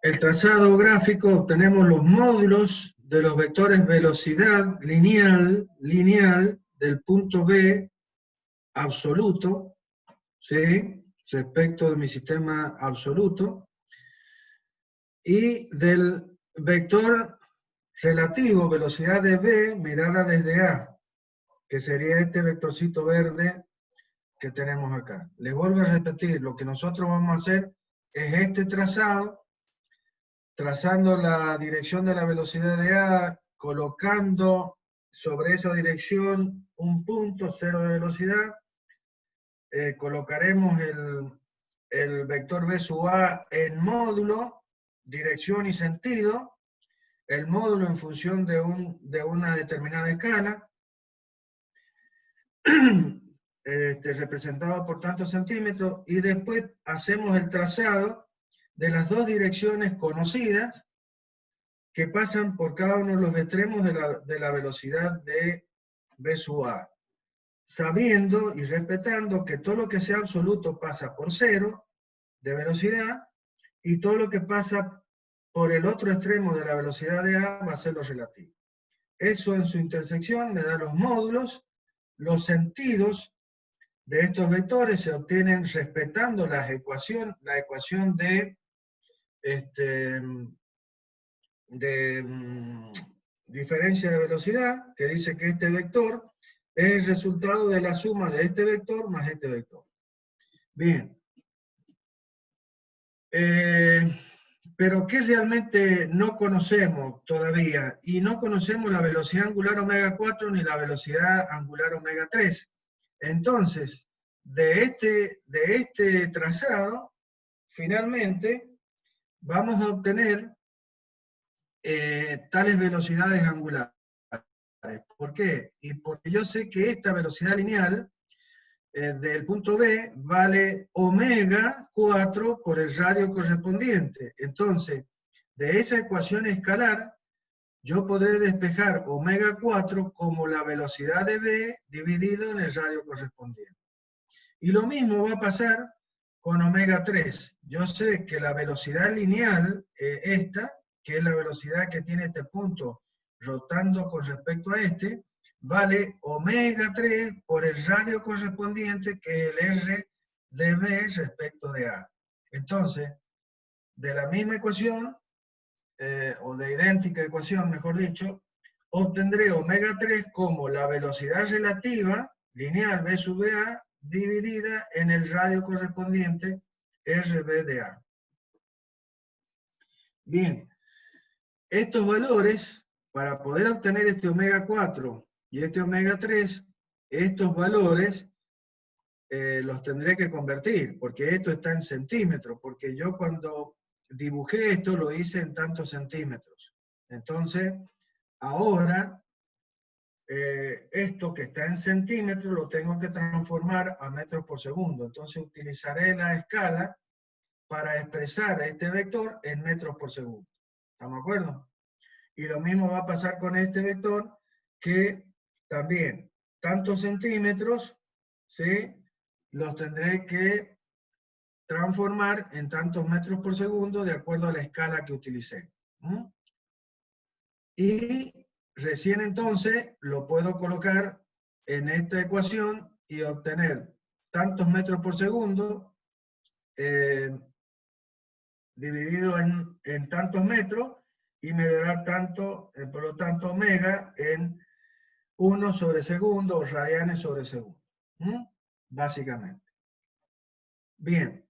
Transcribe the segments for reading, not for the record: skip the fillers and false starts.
el trazado gráfico obtenemos los módulos de los vectores velocidad lineal del punto B absoluto, ¿sí?, respecto de mi sistema absoluto, y del vector relativo, velocidad de B, mirada desde A, que sería este vectorcito verde que tenemos acá. Les vuelvo a repetir, lo que nosotros vamos a hacer es este trazado, trazando la dirección de la velocidad de A, colocando sobre esa dirección un punto, cero de velocidad, colocaremos el vector B sub A en módulo, dirección y sentido, el módulo en función de una determinada escala, representado por tantos centímetros, y después hacemos el trazado de las dos direcciones conocidas que pasan por cada uno de los extremos de la velocidad de B sub A, sabiendo y respetando que todo lo que sea absoluto pasa por cero de velocidad, y todo lo que pasa por el otro extremo de la velocidad de A va a ser lo relativo. Eso en su intersección me da los módulos, los sentidos de estos vectores se obtienen respetando la ecuación de diferencia de velocidad, que dice que este vector es el resultado de la suma de este vector más este vector. Bien. Pero ¿qué realmente no conocemos todavía? Y no conocemos la velocidad angular omega 4 ni la velocidad angular omega 3. Entonces, de este trazado, finalmente, vamos a obtener tales velocidades angulares. ¿Por qué? Y porque yo sé que esta velocidad lineal del punto B vale omega 4 por el radio correspondiente. Entonces, de esa ecuación escalar, yo podré despejar omega 4 como la velocidad de B dividido en el radio correspondiente. Y lo mismo va a pasar con omega 3. Yo sé que la velocidad lineal, esta, que es la velocidad que tiene este punto rotando con respecto a este, vale omega 3 por el radio correspondiente, que es el R de B respecto de A. Entonces, de la misma ecuación, o de idéntica ecuación, mejor dicho, obtendré omega 3 como la velocidad relativa lineal B sub A dividida en el radio correspondiente RB de A. Bien, estos valores, para poder obtener este omega 4 y este omega 3, estos valores los tendré que convertir, porque esto está en centímetros, porque yo cuando dibujé esto lo hice en tantos centímetros. Entonces, ahora, esto que está en centímetros lo tengo que transformar a metros por segundo. Entonces utilizaré la escala para expresar este vector en metros por segundo. ¿Estamos de acuerdo? Y lo mismo va a pasar con este vector, que también tantos centímetros, ¿sí?, los tendré que transformar en tantos metros por segundo de acuerdo a la escala que utilicé. Y recién entonces lo puedo colocar en esta ecuación y obtener tantos metros por segundo dividido en tantos metros, y me dará tanto, por lo tanto, omega en 1 sobre segundo, o radianes sobre segundo. Básicamente. Bien.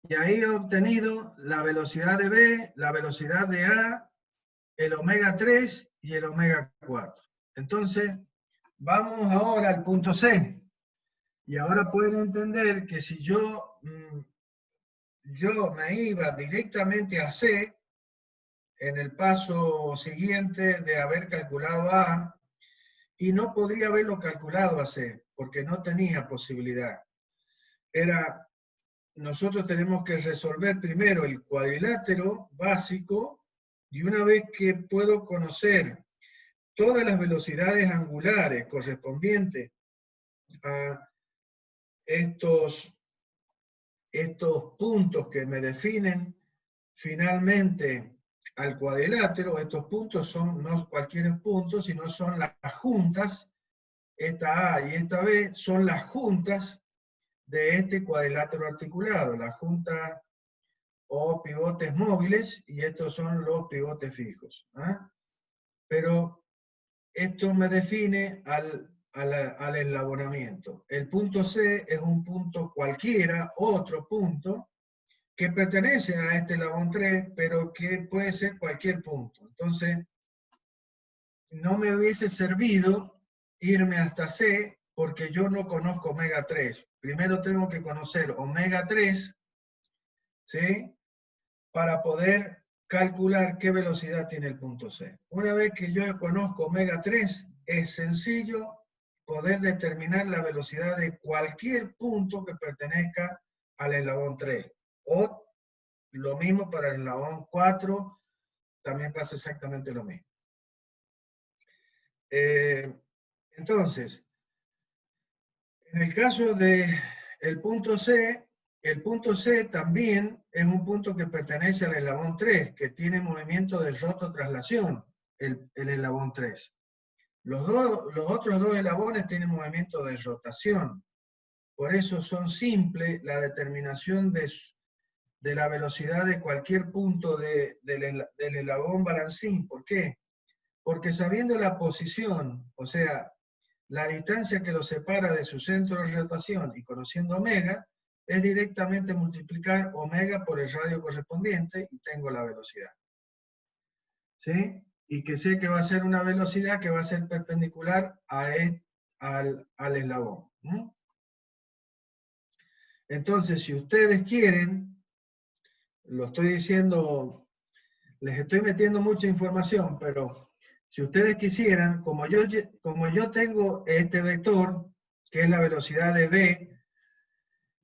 Y ahí he obtenido la velocidad de B, la velocidad de A, el omega 3 y el omega 4. Entonces, vamos ahora al punto C. Y ahora pueden entender que si yo me iba directamente a C, en el paso siguiente de haber calculado A, y no podría haberlo calculado a C, porque no tenía posibilidad. Nosotros tenemos que resolver primero el cuadrilátero básico, y una vez que puedo conocer todas las velocidades angulares correspondientes a estos puntos que me definen finalmente al cuadrilátero. Estos puntos son no cualquier punto, sino son las juntas. Esta A y esta B son las juntas de este cuadrilátero articulado, la junta o pivotes móviles, y estos son los pivotes fijos. ¿Ah? Pero esto me define al eslabonamiento. El punto C es un punto cualquiera, otro punto, que pertenece a este eslabón 3, pero que puede ser cualquier punto. Entonces, no me hubiese servido irme hasta C, porque yo no conozco omega 3. Primero tengo que conocer omega 3, ¿sí? Para poder calcular qué velocidad tiene el punto C. Una vez que yo conozco omega 3, es sencillo poder determinar la velocidad de cualquier punto que pertenezca al eslabón 3. O lo mismo para el eslabón 4, también pasa exactamente lo mismo. Entonces, en el caso del punto C, el punto C también es un punto que pertenece al eslabón 3, que tiene movimiento de rototraslación, el eslabón 3. Los otros dos eslabones tienen movimiento de rotación. Por eso son simples la determinación de la velocidad de cualquier punto del eslabón balancín. ¿Por qué? Porque sabiendo la posición, o sea, la distancia que lo separa de su centro de rotación y conociendo omega, es directamente multiplicar omega por el radio correspondiente y tengo la velocidad. ¿Sí? Y que sé que va a ser una velocidad que va a ser perpendicular al eslabón. ¿Mm? Entonces, si ustedes quieren, lo estoy diciendo, les estoy metiendo mucha información, pero si ustedes quisieran, como yo tengo este vector, que es la velocidad de v,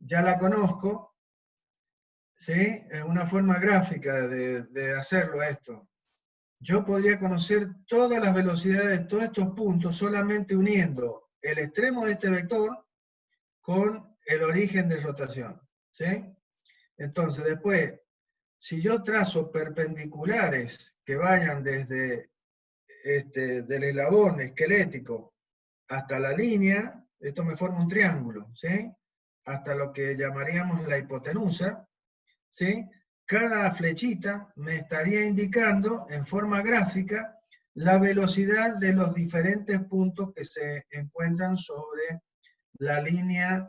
ya la conozco, ¿sí? Es una forma gráfica de hacerlo esto. Yo podría conocer todas las velocidades de todos estos puntos solamente uniendo el extremo de este vector con el origen de rotación, ¿sí? Entonces, después, si yo trazo perpendiculares que vayan desde del eslabón esquelético hasta la línea, esto me forma un triángulo, ¿sí? Hasta lo que llamaríamos la hipotenusa, ¿sí? Cada flechita me estaría indicando en forma gráfica la velocidad de los diferentes puntos que se encuentran sobre la línea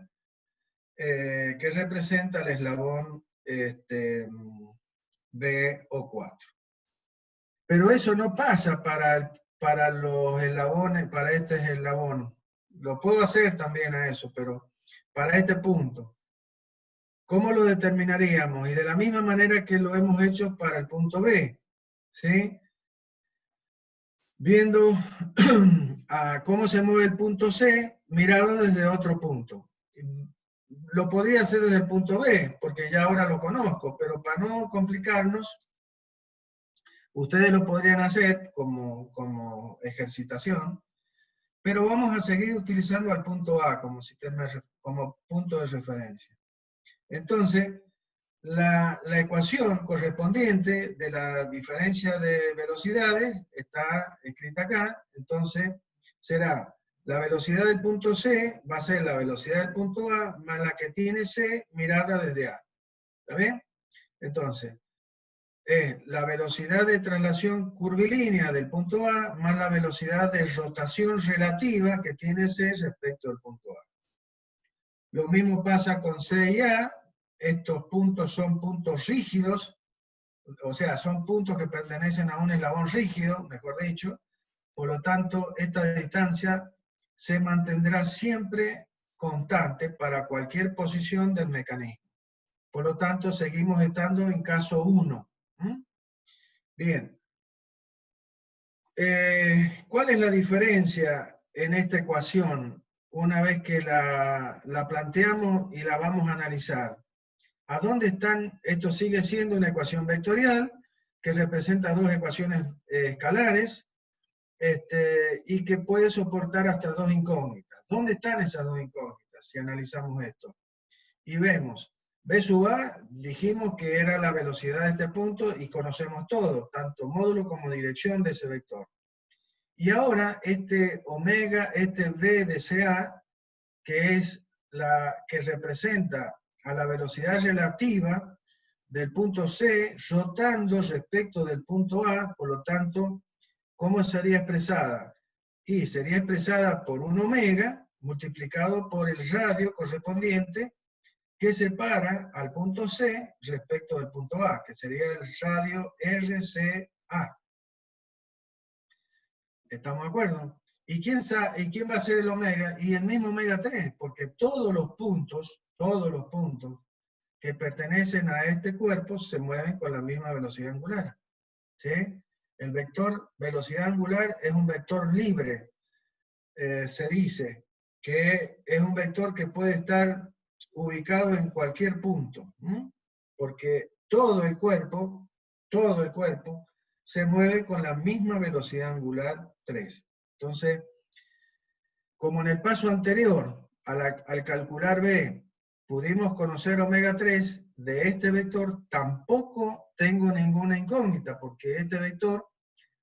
que representa el eslabón B o 4. Pero eso no pasa para los eslabones, para este eslabón. Lo puedo hacer también a eso, pero para este punto. ¿Cómo lo determinaríamos? Y de la misma manera que lo hemos hecho para el punto B, ¿sí? Viendo a cómo se mueve el punto C, mirado desde otro punto. Lo podría hacer desde el punto B, porque ya ahora lo conozco, pero para no complicarnos, ustedes lo podrían hacer como ejercitación, pero vamos a seguir utilizando al punto A como punto de referencia. Entonces, la ecuación correspondiente de la diferencia de velocidades está escrita acá, entonces será la velocidad del punto C, va a ser la velocidad del punto A, más la que tiene C mirada desde A. ¿Está bien? Entonces, es la velocidad de traslación curvilínea del punto A, más la velocidad de rotación relativa que tiene C respecto al punto A. Lo mismo pasa con C y A. Estos puntos son puntos rígidos, o sea, son puntos que pertenecen a un eslabón rígido, mejor dicho. Por lo tanto, esta distancia se mantendrá siempre constante para cualquier posición del mecanismo. Por lo tanto, seguimos estando en caso 1. Bien. ¿Cuál es la diferencia en esta ecuación una vez que la planteamos y la vamos a analizar? ¿A dónde están? Esto sigue siendo una ecuación vectorial que representa dos ecuaciones escalares y que puede soportar hasta dos incógnitas. ¿Dónde están esas dos incógnitas si analizamos esto? Y vemos, B sub A dijimos que era la velocidad de este punto y conocemos todo, tanto módulo como dirección de ese vector. Y ahora este omega, este V de CA, que es la que representa a la velocidad relativa del punto C, rotando respecto del punto A, por lo tanto, ¿cómo sería expresada? Y sería expresada por un omega multiplicado por el radio correspondiente que separa al punto C respecto del punto A, que sería el radio RCA. ¿Estamos de acuerdo? ¿Y quién va a ser el omega? Y el mismo omega 3, porque todos los puntos que pertenecen a este cuerpo se mueven con la misma velocidad angular. ¿Sí? El vector velocidad angular es un vector libre. Se dice que es un vector que puede estar ubicado en cualquier punto, porque todo el cuerpo se mueve con la misma velocidad angular 3. Entonces, como en el paso anterior, al calcular B, pudimos conocer omega 3 de este vector, tampoco tengo ninguna incógnita, porque este vector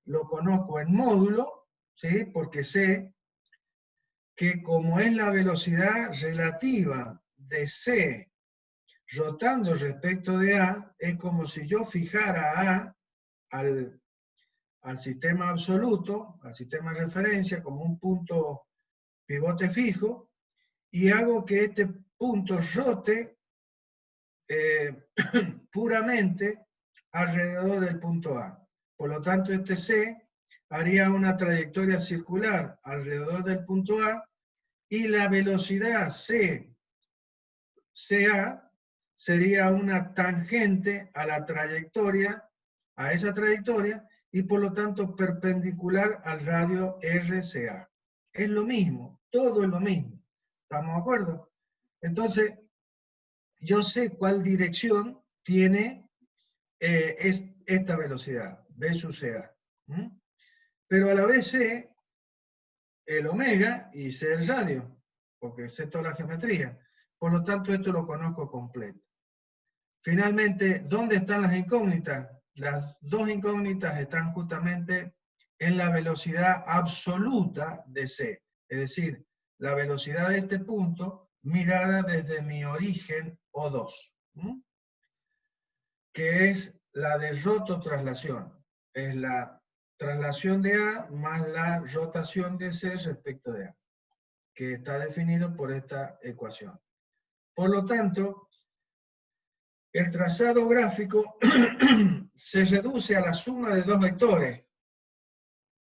lo conozco en módulo, ¿sí? Porque sé que como es la velocidad relativa de C rotando respecto de A, es como si yo fijara A al sistema absoluto, al sistema de referencia, como un punto pivote fijo, y hago que este punto rote puramente alrededor del punto A. Por lo tanto, este C haría una trayectoria circular alrededor del punto A y la velocidad CA sería una tangente a la trayectoria, a esa trayectoria, y por lo tanto perpendicular al radio RCA. Es lo mismo, todo es lo mismo. ¿Estamos de acuerdo? Entonces, yo sé cuál dirección tiene esta velocidad, B sub CA. Pero a la vez sé el omega y sé el radio, porque sé toda la geometría. Por lo tanto, esto lo conozco completo. Finalmente, ¿dónde están las incógnitas? Las dos incógnitas están justamente en la velocidad absoluta de C, es decir, la velocidad de este punto mirada desde mi origen O2, que es la de rototraslación. Es la traslación de A más la rotación de C respecto de A, que está definido por esta ecuación. Por lo tanto, el trazado gráfico se reduce a la suma de dos vectores.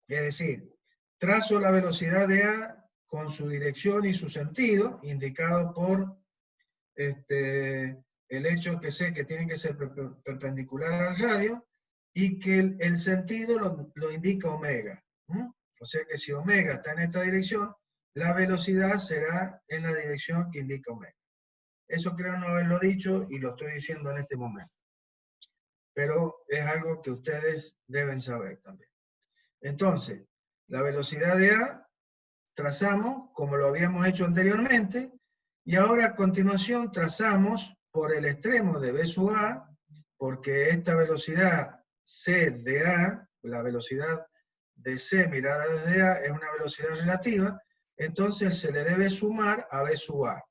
Es decir, trazo la velocidad de A con su dirección y su sentido, indicado por el hecho que sé que tiene que ser perpendicular al radio, y que el sentido lo indica omega. O sea que si omega está en esta dirección, la velocidad será en la dirección que indica omega. Eso creo no haberlo dicho y lo estoy diciendo en este momento. Pero es algo que ustedes deben saber también. Entonces, la velocidad de A trazamos como lo habíamos hecho anteriormente, y ahora a continuación trazamos por el extremo de B sub A, porque esta velocidad C de A, la velocidad de C mirada desde A, es una velocidad relativa, entonces se le debe sumar a B sub A.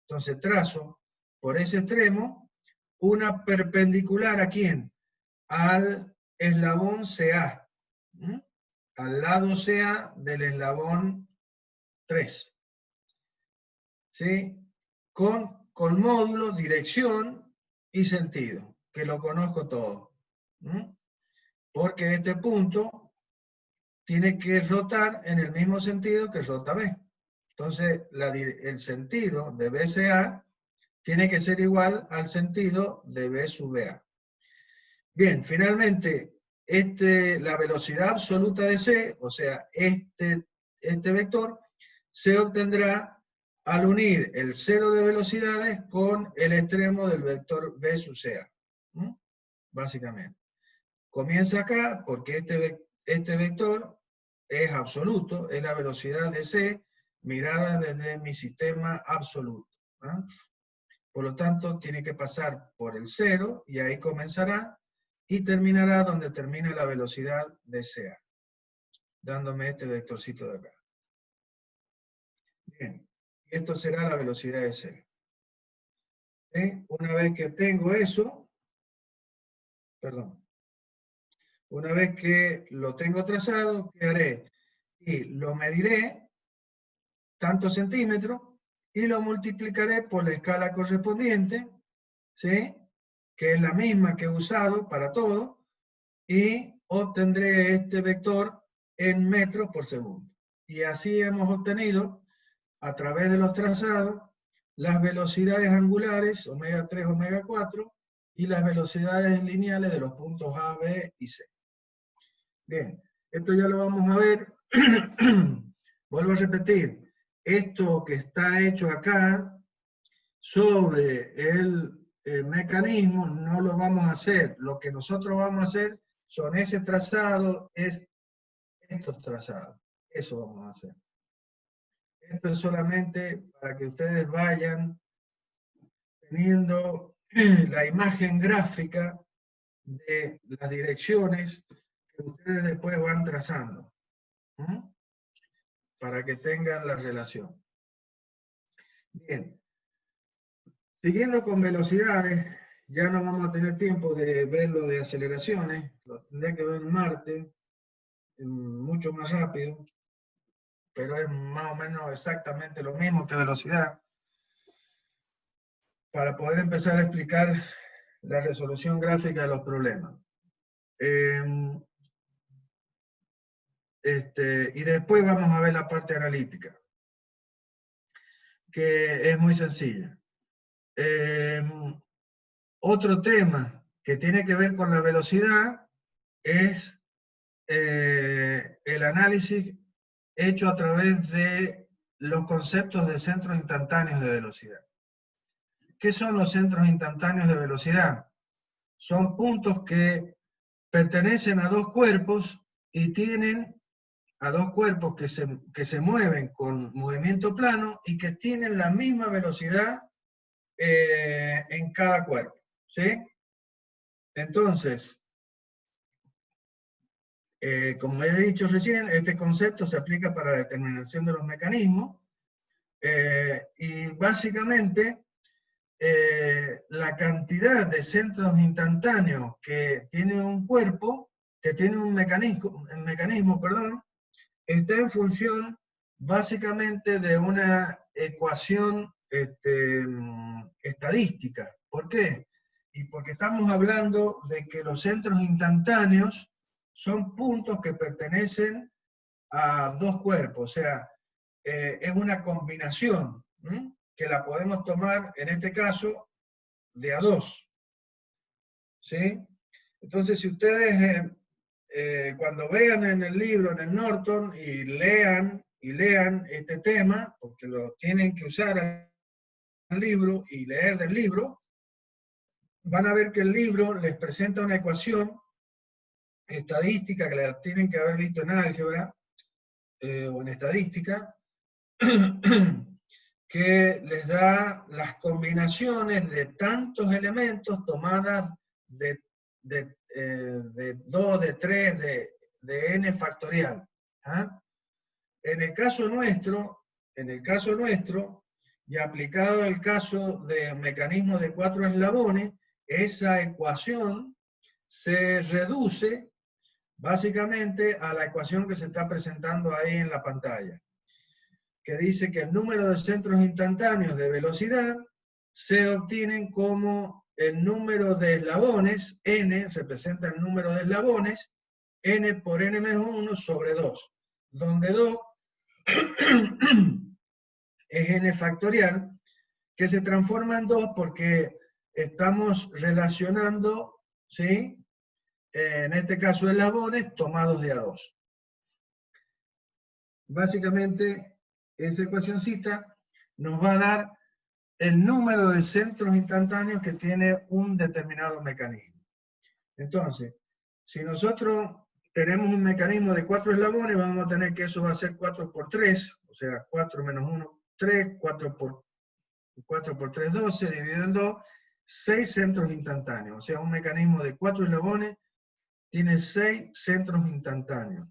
Entonces trazo por ese extremo una perpendicular ¿a quién? Al eslabón CA, al lado CA del eslabón 3. ¿Sí? Con módulo, dirección y sentido, que lo conozco todo. Porque este punto tiene que rotar en el mismo sentido que rota B. Entonces, el sentido de BCA tiene que ser igual al sentido de B sub A. Bien, finalmente, la velocidad absoluta de C, o sea, este vector, se obtendrá al unir el cero de velocidades con el extremo del vector B sub CA. Básicamente. Comienza acá porque este vector es absoluto, es la velocidad de C mirada desde mi sistema absoluto. Por lo tanto, tiene que pasar por el 0 y ahí comenzará y terminará donde termina la velocidad de CA, dándome este vectorcito de acá. Bien, esto será la velocidad de C. Una vez que tengo eso, una vez que lo tengo trazado, ¿qué haré? Y lo mediré, tantos centímetros, y lo multiplicaré por la escala correspondiente, ¿sí? Que es la misma que he usado para todo, y obtendré este vector en metros por segundo. Y así hemos obtenido, a través de los trazados, las velocidades angulares, omega 3, omega 4, y las velocidades lineales de los puntos A, B y C. Bien, esto ya lo vamos a ver. Vuelvo a repetir, esto que está hecho acá sobre el mecanismo no lo vamos a hacer. Lo que nosotros vamos a hacer son ese trazado, es estos trazados. Eso vamos a hacer. Esto es solamente para que ustedes vayan teniendo la imagen gráfica de las direcciones que ustedes después van trazando. Para que tengan la relación. Bien. Siguiendo con velocidades, ya no vamos a tener tiempo de ver lo de aceleraciones, lo tendré que ver en Marte, mucho más rápido, pero es más o menos exactamente lo mismo que velocidad, para poder empezar a explicar la resolución gráfica de los problemas. Y después vamos a ver la parte analítica, que es muy sencilla. Otro tema que tiene que ver con la velocidad es el análisis hecho a través de los conceptos de centros instantáneos de velocidad. ¿Qué son los centros instantáneos de velocidad? Son puntos que pertenecen a dos cuerpos y tienen a dos cuerpos que se mueven con movimiento plano y que tienen la misma velocidad en cada cuerpo, ¿sí? Entonces, como he dicho recién, este concepto se aplica para la determinación de los mecanismos y básicamente la cantidad de centros instantáneos que tiene un cuerpo, que tiene un mecanismo, está en función básicamente de una ecuación estadística. ¿Por qué? Y porque estamos hablando de que los centros instantáneos son puntos que pertenecen a dos cuerpos, o sea, es una combinación que la podemos tomar, en este caso, de a dos. ¿Sí? Entonces, si ustedes cuando vean en el libro, en el Norton, y lean este tema, porque lo tienen que usar el libro y leer del libro, van a ver que el libro les presenta una ecuación estadística que la tienen que haber visto en álgebra o en estadística, que les da las combinaciones de tantos elementos tomadas de 2, de 3, de n factorial. ¿Ah? En el caso nuestro, y aplicado al caso de mecanismos de 4 eslabones, esa ecuación se reduce básicamente a la ecuación que se está presentando ahí en la pantalla, que dice que el número de centros instantáneos de velocidad se obtienen como el número de eslabones, n representa el número de eslabones, n por n-1 sobre 2, donde 2 es n factorial, que se transforma en 2 porque estamos relacionando, ¿sí? En este caso eslabones tomados de a 2. Básicamente, esa ecuacioncita nos va a dar el número de centros instantáneos que tiene un determinado mecanismo. Entonces, si nosotros tenemos un mecanismo de 4 eslabones, vamos a tener que eso va a ser 4 por 3, o sea, 4 menos 1, 3, 4 por 4 por 3, 12, dividido en 2, 6 centros instantáneos. O sea, un mecanismo de 4 eslabones tiene 6 centros instantáneos.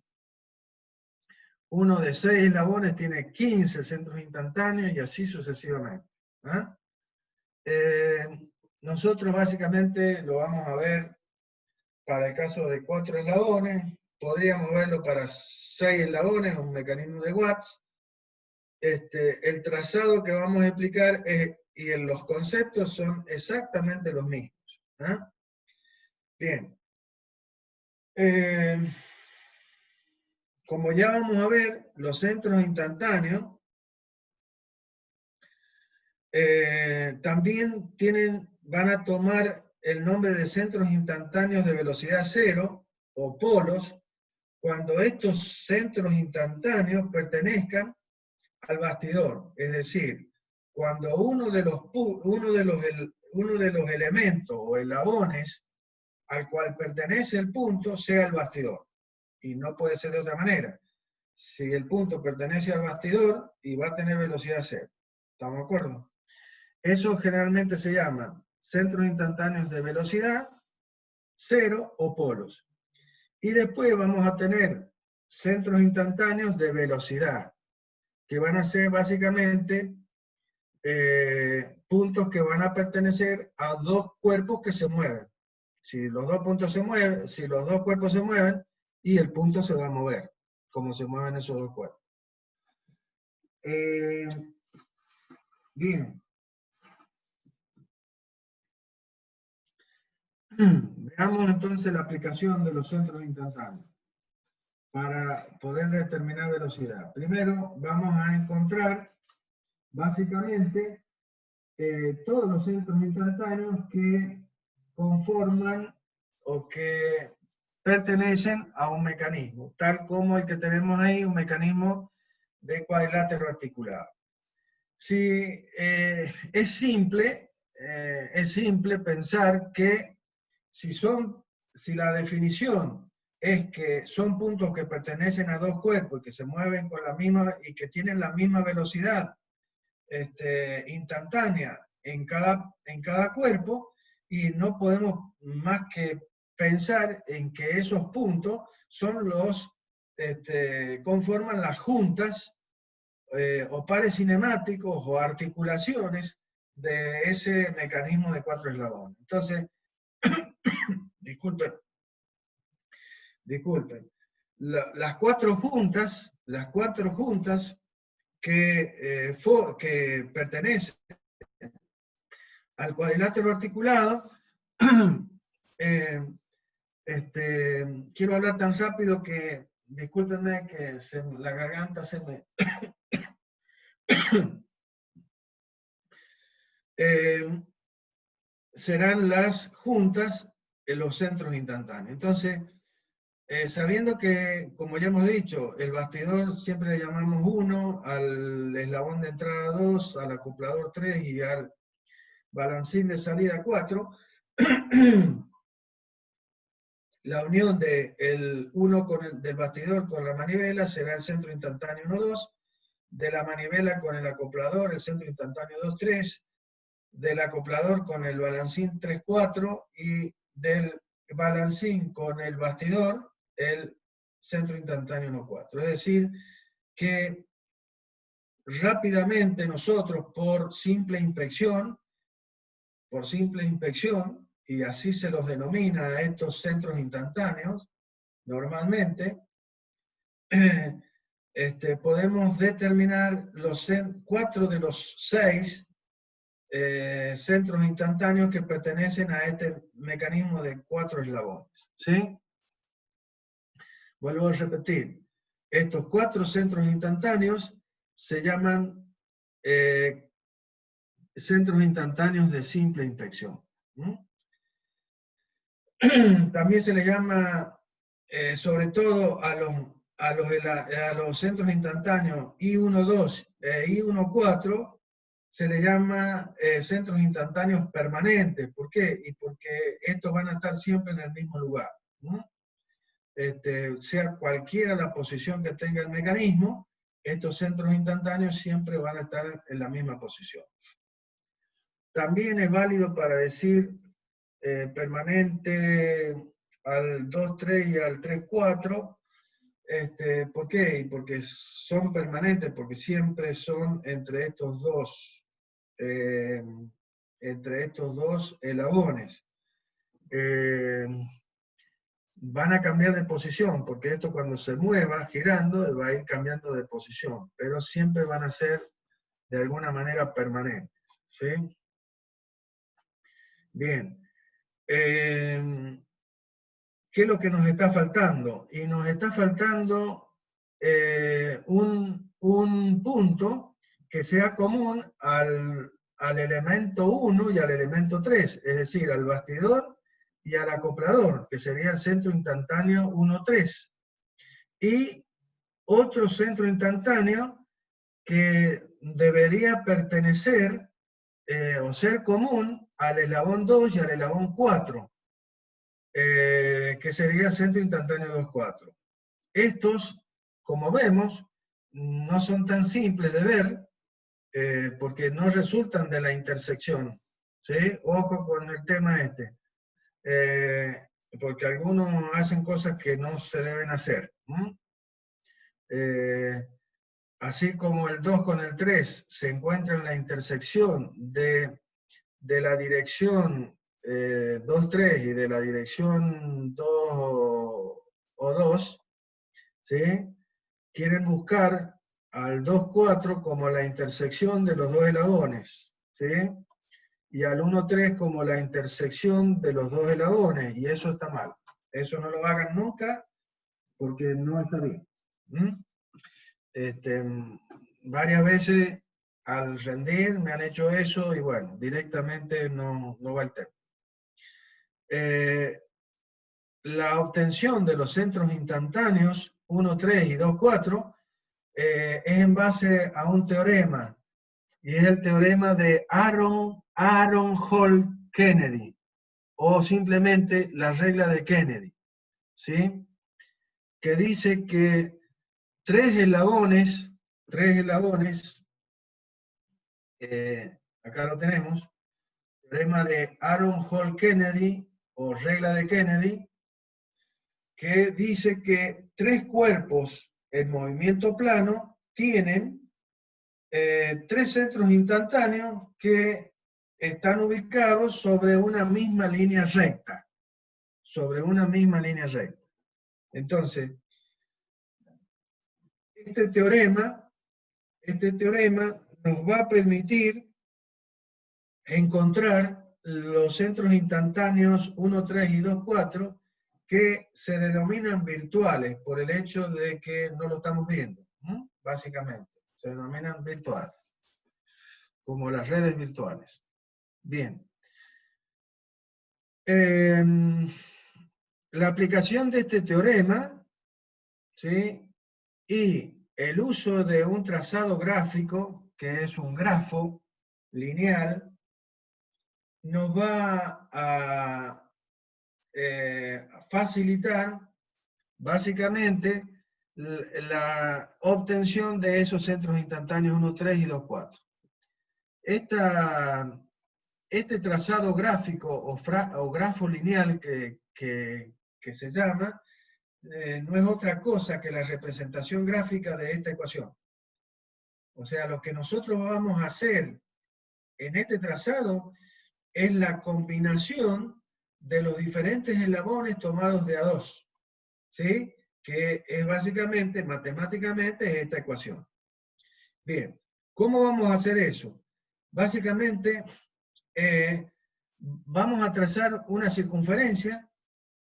Uno de 6 eslabones tiene 15 centros instantáneos y así sucesivamente. ¿Ah? Nosotros básicamente lo vamos a ver para el caso de 4 eslabones, podríamos verlo para 6 eslabones, un mecanismo de Watts. El trazado que vamos a explicar y los conceptos son exactamente los mismos. ¿Ah? Bien. Como ya vamos a ver, los centros instantáneos también van a tomar el nombre de centros instantáneos de velocidad cero o polos cuando estos centros instantáneos pertenezcan al bastidor, es decir, cuando uno de los elementos o eslabones al cual pertenece el punto sea el bastidor. Y no puede ser de otra manera. Si el punto pertenece al bastidor y va a tener velocidad cero. ¿Estamos de acuerdo? Eso generalmente se llama centros instantáneos de velocidad cero o polos. Y después vamos a tener centros instantáneos de velocidad, que van a ser básicamente puntos que van a pertenecer a dos cuerpos que se mueven. Si los dos puntos se mueven, si los dos cuerpos se mueven, y el punto se va a mover, como se mueven esos dos cuerpos. Bien. Veamos entonces la aplicación de los centros instantáneos para poder determinar velocidad. Primero vamos a encontrar básicamente todos los centros instantáneos que conforman o que pertenecen a un mecanismo, tal como el que tenemos ahí, un mecanismo de cuadrilátero articulado. Si es simple pensar que si la definición es que son puntos que pertenecen a dos cuerpos y que se mueven con la misma y que tienen la misma velocidad instantánea en cada cuerpo, y no podemos más que pensar en que esos puntos son conforman las juntas o pares cinemáticos o articulaciones de ese mecanismo de 4 eslabones. Entonces, disculpen, las cuatro juntas que pertenecen al cuadrilátero articulado, quiero hablar tan rápido que, discúlpenme que la garganta se me... serán las juntas en los centros instantáneos. Entonces, sabiendo que, como ya hemos dicho, el bastidor siempre le llamamos 1, al eslabón de entrada 2, al acoplador 3 y al balancín de salida 4, la unión del bastidor con la manivela será el centro instantáneo 1-2, de la manivela con el acoplador, el centro instantáneo 2-3, del acoplador con el balancín 3-4 y del balancín con el bastidor, el centro instantáneo 1-4. Es decir, que rápidamente nosotros por simple inspección, y así se los denomina a estos centros instantáneos, normalmente, podemos determinar 4 de los 6 centros instantáneos que pertenecen a este mecanismo de 4 eslabones. ¿Sí? Vuelvo a repetir. Estos 4 centros instantáneos se llaman centros instantáneos de simple inspección. También se le llama, sobre todo a los centros instantáneos I1-2 e I1-4, se le llama centros instantáneos permanentes. ¿Por qué? Y porque estos van a estar siempre en el mismo lugar. Sea cualquiera la posición que tenga el mecanismo, estos centros instantáneos siempre van a estar en la misma posición. También es válido para decir permanente al 2,3 y al 3,4. ¿Por qué? Porque son permanentes, porque siempre son entre estos dos eslabones. Van a cambiar de posición, porque esto cuando se mueva girando va a ir cambiando de posición, pero siempre van a ser de alguna manera permanentes. ¿Sí? Bien. ¿Qué es lo que nos está faltando? Y nos está faltando un punto que sea común al elemento 1 y al elemento 3, es decir, al bastidor y al acoplador, que sería el centro instantáneo 1,3. Y otro centro instantáneo que debería pertenecer o ser común al eslabón 2 y al eslabón 4, que sería el centro instantáneo 2,4. Estos, como vemos, no son tan simples de ver, porque no resultan de la intersección. ¿Sí? Ojo con el tema este. Porque algunos hacen cosas que no se deben hacer. Así como el 2 con el 3 se encuentra en la intersección de la dirección 2,3 y de la dirección 2 o 2, ¿sí? Quieren buscar al 2,4 como la intersección de los dos eslabones, ¿sí? Y al 1,3 como la intersección de los dos eslabones, y eso está mal. Eso no lo hagan nunca, porque no está bien. Varias veces al rendir me han hecho eso, y bueno, directamente no va el tema. La obtención de los centros instantáneos 1,3 y 2,4 es en base a un teorema, y es el teorema de Aaron-Hall-Kennedy, o simplemente la regla de Kennedy, ¿sí? Que dice que tres eslabones, acá lo tenemos, teorema de Aaron-Hall-Kennedy, o regla de Kennedy, que dice que tres cuerpos en movimiento plano tienen tres centros instantáneos que están ubicados sobre una misma línea recta. Entonces, este teorema nos va a permitir encontrar los centros instantáneos 1,3 y 2,4 que se denominan virtuales por el hecho de que no lo estamos viendo, básicamente. Se denominan virtuales, como las redes virtuales. Bien. La aplicación de este teorema, ¿sí? Y el uso de un trazado gráfico, que es un grafo lineal, nos va a facilitar básicamente la obtención de esos centros instantáneos 1,3 y 2,4. Este trazado gráfico o grafo lineal que se llama, no es otra cosa que la representación gráfica de esta ecuación. O sea, lo que nosotros vamos a hacer en este trazado es la combinación de los diferentes eslabones tomados de A2, ¿sí? Que es básicamente, matemáticamente, esta ecuación. Bien, ¿cómo vamos a hacer eso? Básicamente, vamos a trazar una circunferencia,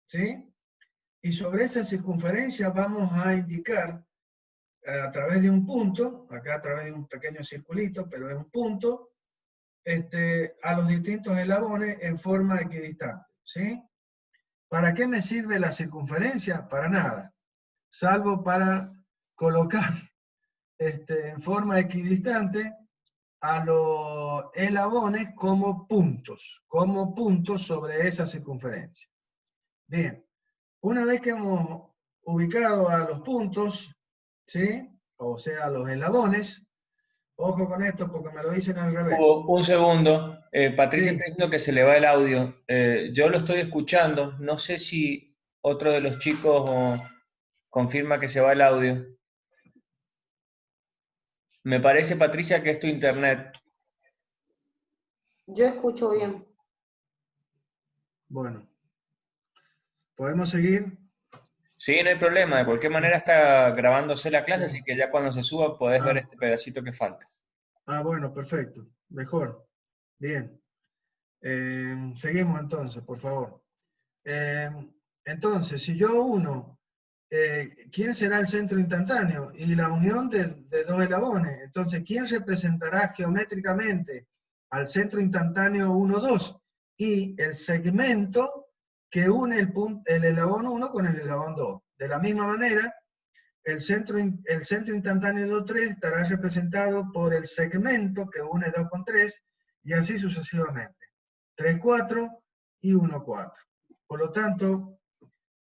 ¿sí? Y sobre esa circunferencia vamos a indicar a través de un punto, acá a través de un pequeño circulito, pero es un punto, a los distintos eslabones en forma equidistante, ¿sí? ¿Para qué me sirve la circunferencia? Para nada, salvo para colocar en forma equidistante a los eslabones como puntos sobre esa circunferencia. Bien, una vez que hemos ubicado a los puntos, ¿sí? O sea, a los eslabones, Ojo con esto porque me lo dicen al revés. Un segundo. Patricia está Sí, diciendo que se le va el audio. Yo lo estoy escuchando. No sé si otro de los chicos confirma que se va el audio. Me parece, Patricia, que es tu internet. Yo escucho bien. bueno, ¿podemos seguir? Sí, no hay problema. De cualquier manera está grabándose la clase, así Sí. que ya cuando se suba podés ver Ah, este pedacito que falta. bueno, perfecto. Mejor. Bien. Seguimos entonces, por favor. Eh, entonces, si yo uno, ¿quién será el centro instantáneo? Y la unión de dos eslabones. Entonces, ¿quién representará geométricamente al centro instantáneo 1, 2? Y el segmento que une el eslabón 1 con el eslabón 2. De la misma manera, el centro instantáneo 2, 3 estará representado por el segmento que une 2 con 3, y así sucesivamente. 3, 4 y 1, 4. Por lo tanto,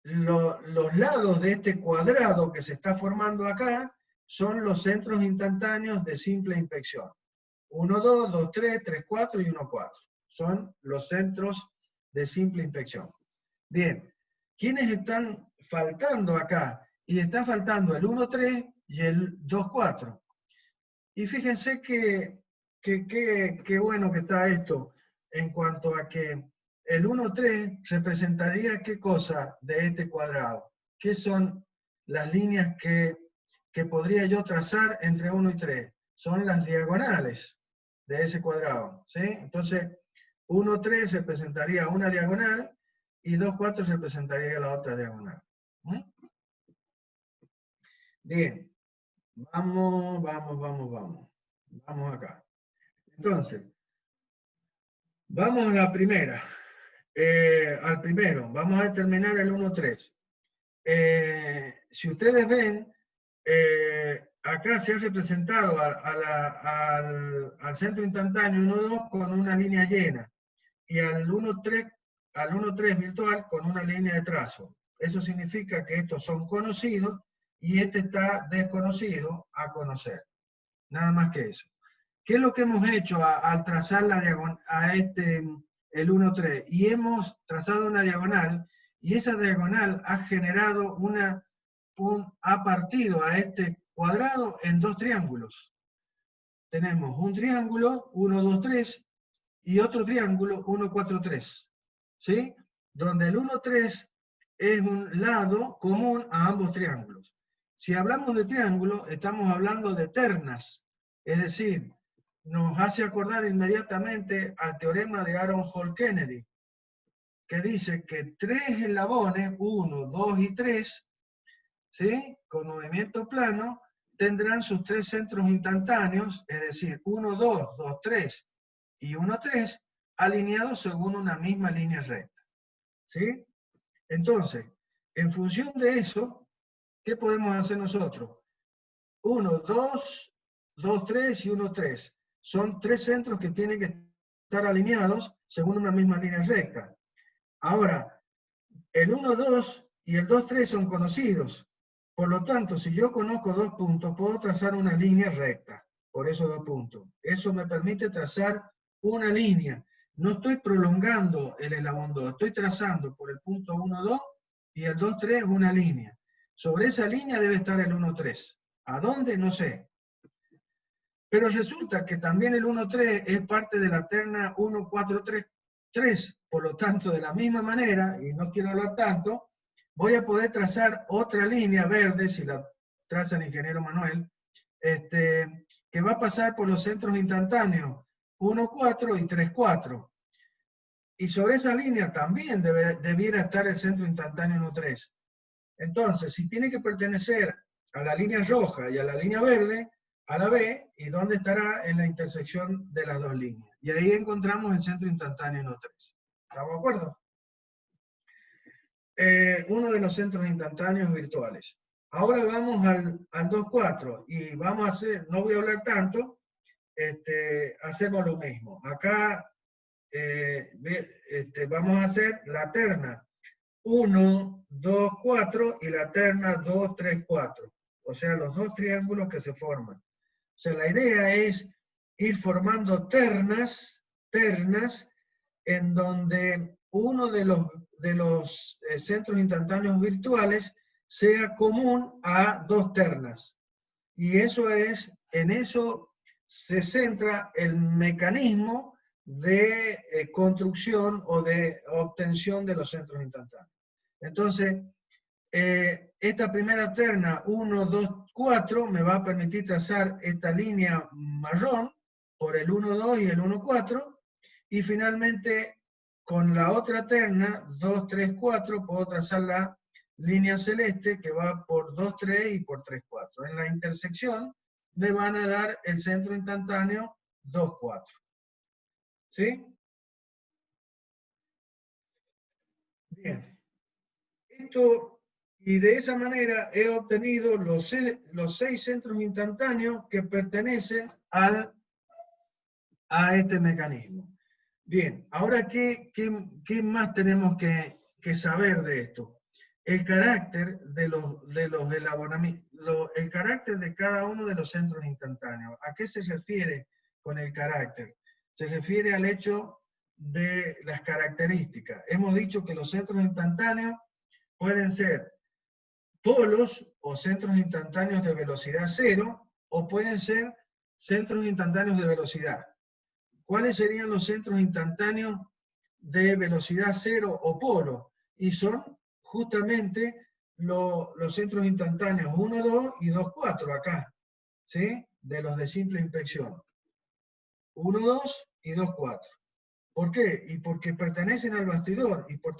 los lados de este cuadrado que se está formando acá son los centros instantáneos de simple inspección. 1, 2, 2, 3, 3, 4 y 1, 4. Son los centros de simple inspección. Bien, ¿quiénes están faltando acá? Y está faltando el 1, 3 y el 2, 4. Y fíjense que bueno que está esto en cuanto a que el 1, 3 representaría qué cosa de este cuadrado. ¿Qué son las líneas que podría yo trazar entre 1 y 3? Son las diagonales de ese cuadrado, ¿sí? Entonces, 1, 3 representaría una diagonal y 2, 4 representaría la otra diagonal. ¿Mm? Bien, vamos acá. Entonces, vamos a la primera, al primero, vamos a determinar el 1, 3. Si ustedes ven, acá se ha representado al centro instantáneo 1, 2 con una línea llena, y al 1, 3 virtual con una línea de trazo. Eso significa que estos son conocidos y este está desconocido a conocer. Nada más que eso. ¿Qué es lo que hemos hecho al trazar la diagonal a el 1, 3? Y hemos trazado una diagonal, y esa diagonal ha generado ha partido a este cuadrado en dos triángulos. Tenemos un triángulo, 1, 2, 3, y otro triángulo, 1, 4, 3. ¿Sí? Donde el 1, 3 es un lado común a ambos triángulos. Si hablamos de triángulo, estamos hablando de ternas, es decir, nos hace acordar inmediatamente al teorema de Aaron Hall Kennedy, que dice que tres eslabones, 1, 2 y 3, ¿sí? Con movimiento plano, tendrán sus tres centros instantáneos, es decir, 1, 2, 2, 3 y 1, 3, alineados según una misma línea recta. ¿Sí? Entonces, en función de eso, ¿qué podemos hacer nosotros? 1, 2, 2, 3 y 1, 3. Son tres centros que tienen que estar alineados según una misma línea recta. Ahora, el 1, 2 y el 2, 3 son conocidos. Por lo tanto, si yo conozco dos puntos, puedo trazar una línea recta por esos dos puntos. Eso me permite trazar una línea. No estoy prolongando el eslabón 2, estoy trazando por el punto 1, 2 y el 2, 3 una línea. Sobre esa línea debe estar el 1, 3. ¿A dónde? No sé. Pero resulta que también el 1, 3 es parte de la terna 1, 4, 3, 3. Por lo tanto, de la misma manera, y no quiero hablar tanto, voy a poder trazar otra línea verde, si la traza el ingeniero Manuel, que va a pasar por los centros instantáneos 1, 4 y 3, 4. Y sobre esa línea también debiera estar el centro instantáneo 1, 3. Entonces, si tiene que pertenecer a la línea roja y a la línea verde, a la B, y dónde estará en la intersección de las dos líneas. Y ahí encontramos el centro instantáneo 1, 3. ¿Estamos de acuerdo? Uno de los centros instantáneos virtuales. Ahora vamos al 2, 4 y vamos a hacer, no voy a hablar tanto, hacemos lo mismo. Acá vamos a hacer la terna 1, 2, 4 y la terna 2, 3, 4. O sea, los dos triángulos que se forman. sea, la idea es ir formando ternas en donde uno de los centros instantáneos virtuales sea común a dos ternas. Y eso es, en eso se centra el mecanismo de construcción o de obtención de los centros instantáneos. Entonces, esta primera terna 1, 2, 4 me va a permitir trazar esta línea marrón por el 1, 2 y el 1, 4, y finalmente con la otra terna 2, 3, 4 puedo trazar la línea celeste que va por 2, 3 y por 3, 4. En la intersección me van a dar el centro instantáneo 2, 4. ¿Sí? Bien. Esto, y de esa manera he obtenido los 6 centros instantáneos que pertenecen a este mecanismo. Bien, ahora, ¿qué más tenemos que saber de esto? El carácter de los elaboramientos, el carácter de cada uno de los centros instantáneos. ¿A qué se refiere con el carácter? Se refiere al hecho de las características. Hemos dicho que los centros instantáneos pueden ser polos o centros instantáneos de velocidad cero, o pueden ser centros instantáneos de velocidad. ¿Cuáles serían los centros instantáneos de velocidad cero o polo? Y son justamente los centros instantáneos 1, 2 y 2, 4 acá, ¿sí? De los de simple inspección. 1, 2 y 2, 4. ¿Por qué? Y porque pertenecen al bastidor, y por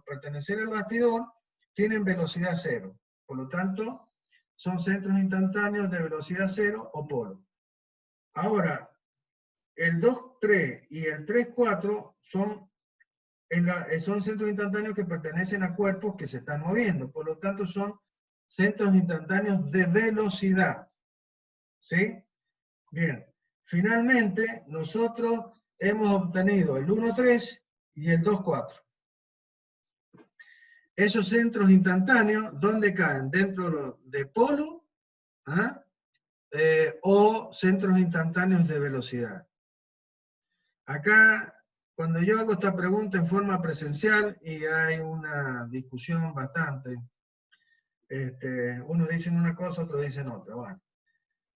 pertenecer al bastidor tienen velocidad cero. Por lo tanto, son centros instantáneos de velocidad cero o polo. Ahora, el 2,3 y el 3,4 son centros instantáneos que pertenecen a cuerpos que se están moviendo. Por lo tanto, son centros instantáneos de velocidad. ¿Sí? Bien. Finalmente, nosotros hemos obtenido el 1,3 y el 2,4. Esos centros instantáneos, ¿dónde caen? Dentro de polo, o centros instantáneos de velocidad. Acá, cuando yo hago esta pregunta en forma presencial y hay una discusión bastante, unos dicen una cosa, otros dicen otra. Bueno,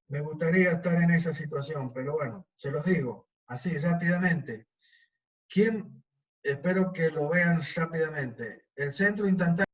me gustaría estar en esa situación, pero bueno, se los digo, así, rápidamente. Espero que lo vean rápidamente. El centro instantáneo